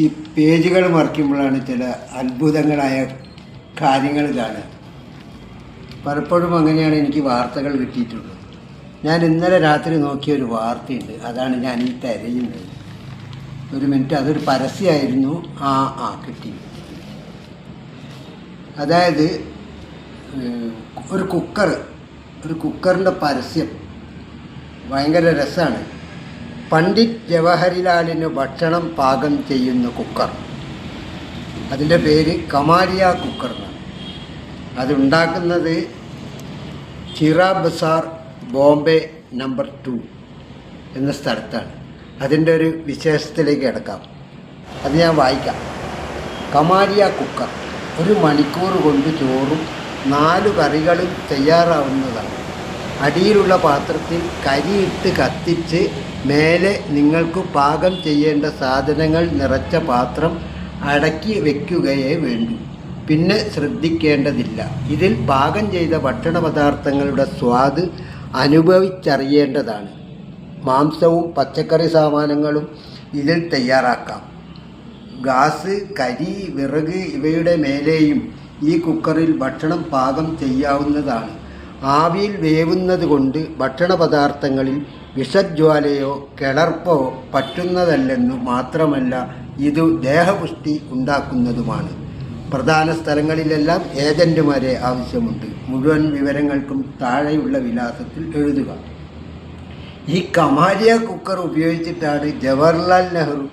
ഈ പേജുകൾ മറിക്കുമ്പോഴാണ് ചില അത്ഭുതങ്ങളായ കാര്യങ്ങൾ കാണുക. പലപ്പോഴും അങ്ങനെയാണ് എനിക്ക് വാർത്തകൾ കിട്ടിയിട്ടുള്ളത്. ഞാൻ ഇന്നലെ രാത്രി നോക്കിയ ഒരു വാർത്തയുണ്ട്, അതാണ് ഞാൻ ഈ തിരയുന്നത്. ഒരു മിനിറ്റ്, അതൊരു പരസ്യമായിരുന്നു. കിട്ടി. അതായത് ഒരു കുക്കറിൻ്റെ പരസ്യം ഭയങ്കര രസമാണ്. പണ്ഡിറ്റ് ജവഹർലാലിന് ഭക്ഷണം പാകം ചെയ്യുന്ന കുക്കർ. അതിൻ്റെ പേര് കമാലിയ കുക്കർ എന്നാണ്. അതുണ്ടാക്കുന്നത് ചിറ ബസാർ, ബോംബെ നമ്പർ 2 എന്ന സ്ഥലത്താണ്. അതിൻ്റെ ഒരു വിശേഷത്തിലേക്ക് കിടക്കാം. അത് ഞാൻ വായിക്കാം. കമാലിയ കുക്കർ 1 മണിക്കൂർ കൊണ്ട് ചോറും 4 കറികളും തയ്യാറാവുന്നതാണ്. അടിയിലുള്ള പാത്രത്തിൽ കരിയിട്ട് കത്തിച്ച് മേലെ നിങ്ങൾക്ക് പാകം ചെയ്യേണ്ട സാധനങ്ങൾ നിറച്ച പാത്രം അടക്കി വയ്ക്കുകയേ വേണ്ടൂ. പിന്നെ ശ്രദ്ധിക്കേണ്ടതില്ല. ഇതിൽ പാകം ചെയ്ത ഭക്ഷണ പദാർത്ഥങ്ങളുടെ സ്വാദ് അനുഭവിച്ചറിയേണ്ടതാണ്. മാംസവും പച്ചക്കറി സാമാനങ്ങളും ഇതിൽ തയ്യാറാക്കാം. ഗ്യാസ്, കരി, വിറക് ഇവയുടെ മേലെയും ഈ കുക്കറിൽ ഭക്ഷണം പാകം ചെയ്യാവുന്നതാണ്. ആവിയിൽ വേവുന്നത് കൊണ്ട് ഭക്ഷണ പദാർത്ഥങ്ങളിൽ വിഷജ്വാലയോ കിളർപ്പോ പറ്റുന്നതല്ലെന്നു മാത്രമല്ല, ഇത് ദേഹപുഷ്ടി ഉണ്ടാക്കുന്നതുമാണ്. പ്രധാന സ്ഥലങ്ങളിലെല്ലാം ഏജന്റുമാരെ ആവശ്യമുണ്ട്. മുഴുവൻ വിവരങ്ങൾക്കും താഴെയുള്ള വിലാസത്തിൽ എഴുതുക. ഈ കമാലിയ കുക്കർ ഉപയോഗിച്ചിട്ടാണ് ജവഹർലാൽ നെഹ്റു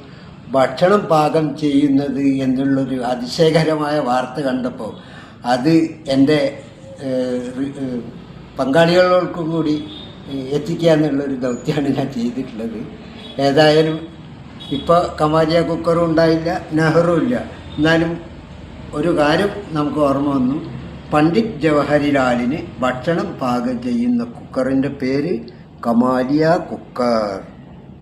ഭക്ഷണം പാകം ചെയ്യുന്നത് എന്നുള്ളൊരു അതിശയകരമായ വാർത്ത കണ്ടപ്പോൾ അത് എൻ്റെ പങ്കാളികൾക്കും കൂടി എത്തിക്കുക എന്നുള്ളൊരു ദൗത്യമാണ് ഞാൻ ചെയ്തിട്ടുള്ളത്. ഏതായാലും ഇപ്പോൾ കമാലിയ കുക്കറും ഉണ്ടായില്ല, നെഹ്റു ഇല്ല. എന്നാലും ഒരു കാര്യം നമുക്ക് ഓർമ്മ വന്നു. പണ്ഡിറ്റ് ജവഹർലാലിന് ഭക്ഷണം പാകം ചെയ്യുന്ന കുക്കറിൻ്റെ പേര് കമാലിയ കുക്കർ.